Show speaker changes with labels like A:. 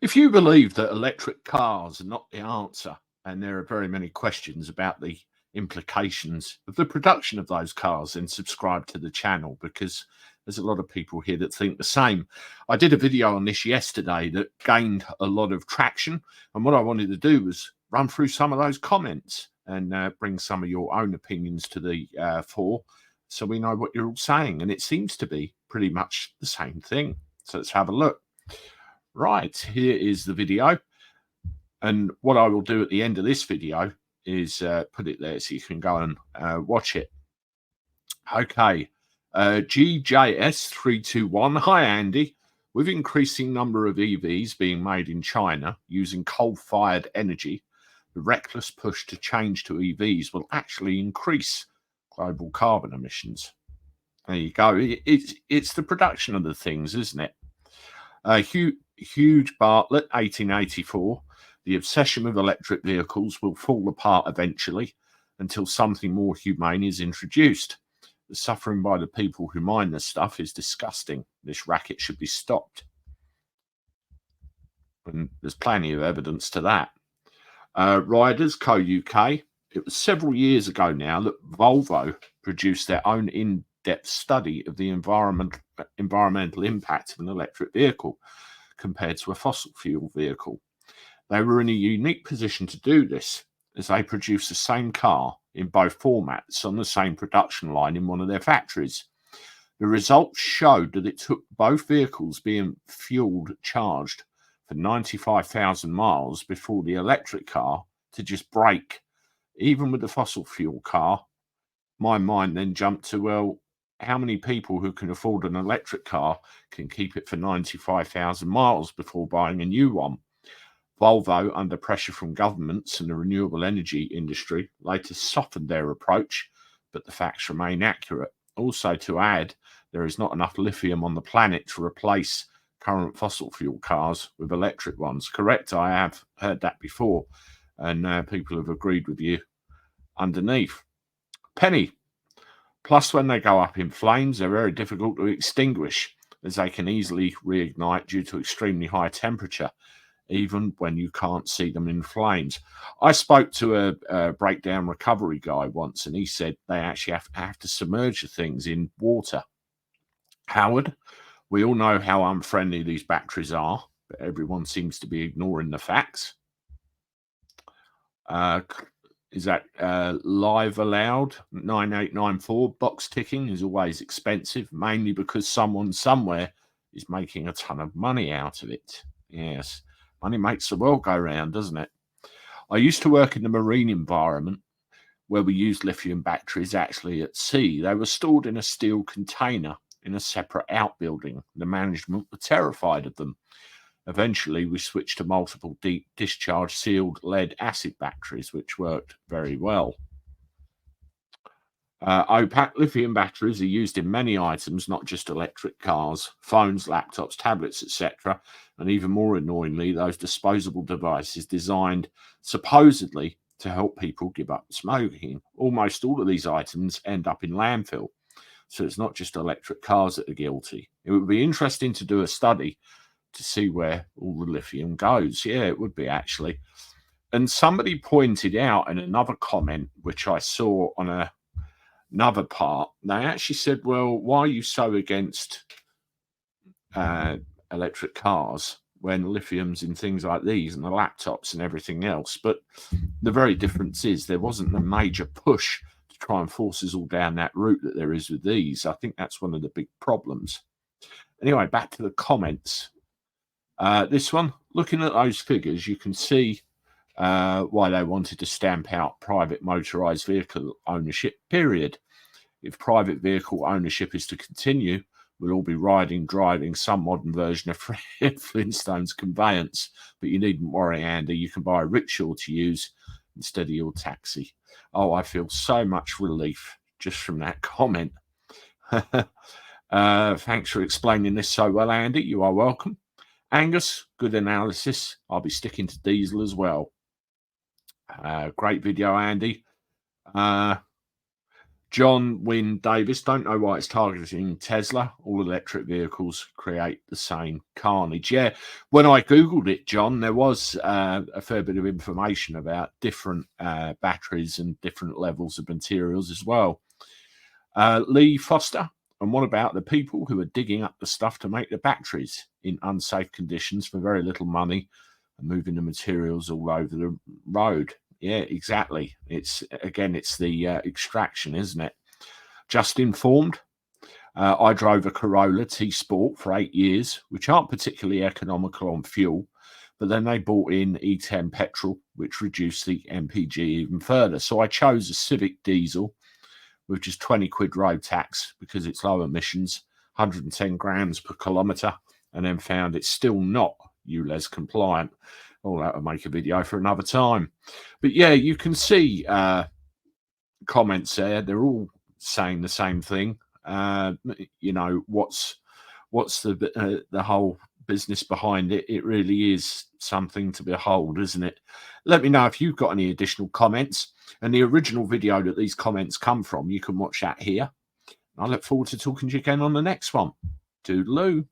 A: If you believe that electric cars are not the answer, and there are very many questions about the implications of the production of those cars, then subscribe to the channel because there's a lot of people here that think the same. I did a video on this yesterday that gained a lot of traction, and what I wanted to do was run through some of those comments and bring some of your own opinions to the fore so we know what you're all saying. And it seems to be pretty much the same thing. So let's have a look. Right, here is the video, and what I will do at the end of this video is put it there so you can go and watch it. Okay, GJS321, hi Andy. With increasing number of EVs being made in China using coal-fired energy, the reckless push to change to EVs will actually increase global carbon emissions. There you go. It's the production of the things, isn't it? Huge Bartlett, 1884. The obsession with electric vehicles will fall apart eventually until something more humane is introduced. The suffering by the people who mine this stuff is disgusting. This racket should be stopped. And there's plenty of evidence to that. Riders Co UK. It was several years ago now that Volvo produced their own in-depth study of the environmental impact of an electric vehicle compared to a fossil fuel vehicle. They were in a unique position to do this, as they produced the same car in both formats on the same production line in one of their factories. The results showed that it took both vehicles being fueled charged for 95,000 miles before the electric car to just break. Even with the fossil fuel car, my mind then jumped to, well, how many people who can afford an electric car can keep it for 95,000 miles before buying a new one? Volvo, under pressure from governments and the renewable energy industry, later softened their approach, but the facts remain accurate. Also, to add, there is not enough lithium on the planet to replace current fossil fuel cars with electric ones. Correct, I have heard that before, and people have agreed with you underneath. Penny. Plus, when they go up in flames, they're very difficult to extinguish, as they can easily reignite due to extremely high temperature, even when you can't see them in flames. I spoke to a breakdown recovery guy once, and he said they actually have to submerge the things in water. Howard, we all know how unfriendly these batteries are, but everyone seems to be ignoring the facts. Is that live allowed? 9894. Box ticking is always expensive, mainly because someone somewhere is making a ton of money out of it. Yes, money makes the world go round, doesn't it? I used to work in the marine environment where we used lithium batteries actually at sea. They were stored in a steel container in a separate outbuilding. The management were terrified of them. Eventually, we switched to multiple deep discharge sealed lead acid batteries, which worked very well. OPAC lithium batteries are used in many items, not just electric cars, phones, laptops, tablets, etc. And even more annoyingly, those disposable devices designed supposedly to help people give up smoking. Almost all of these items end up in landfill. So it's not just electric cars that are guilty. It would be interesting to do a study to see where all the lithium goes. Yeah, it would be actually. And somebody pointed out in another comment, which I saw on another part, they actually said, well, why are you so against electric cars when lithium's in things like these and the laptops and everything else? But the very difference is there wasn't a major push to try and force us all down that route that there is with these. I think that's one of the big problems. Anyway, back to the comments. This one, looking at those figures, you can see why they wanted to stamp out private motorized vehicle ownership, period. If private vehicle ownership is to continue, we'll all be driving some modern version of Flintstone's conveyance. But you needn't worry, Andy. You can buy a rickshaw to use instead of your taxi. Oh, I feel so much relief just from that comment. Thanks for explaining this so well, Andy. You are welcome. Angus, good analysis. I'll be sticking to diesel as well. Great video, Andy. John Wynne Davis, don't know why it's targeting Tesla. All electric vehicles create the same carnage. Yeah, when I Googled it, John, there was a fair bit of information about different batteries and different levels of materials as well. Lee Foster, and what about the people who are digging up the stuff to make the batteries in unsafe conditions for very little money and moving the materials all over the road? Yeah, exactly. It's the extraction, isn't it? Just informed. I drove a Corolla T Sport for 8 years, which aren't particularly economical on fuel, but then they bought in E10 petrol, which reduced the MPG even further. So I chose a Civic diesel with just 20 quid road tax because it's low emissions, 110 grams per kilometre, and then found it's still not ULEZ compliant. Oh, that would make a video for another time. But yeah, you can see comments there. They're all saying the same thing. You know, what's the whole business behind it? It really is something to behold, isn't it? Let me know if you've got any additional comments. And the original video that these comments come from, you can watch that here. I look forward to talking to you again on the next one. Toodaloo.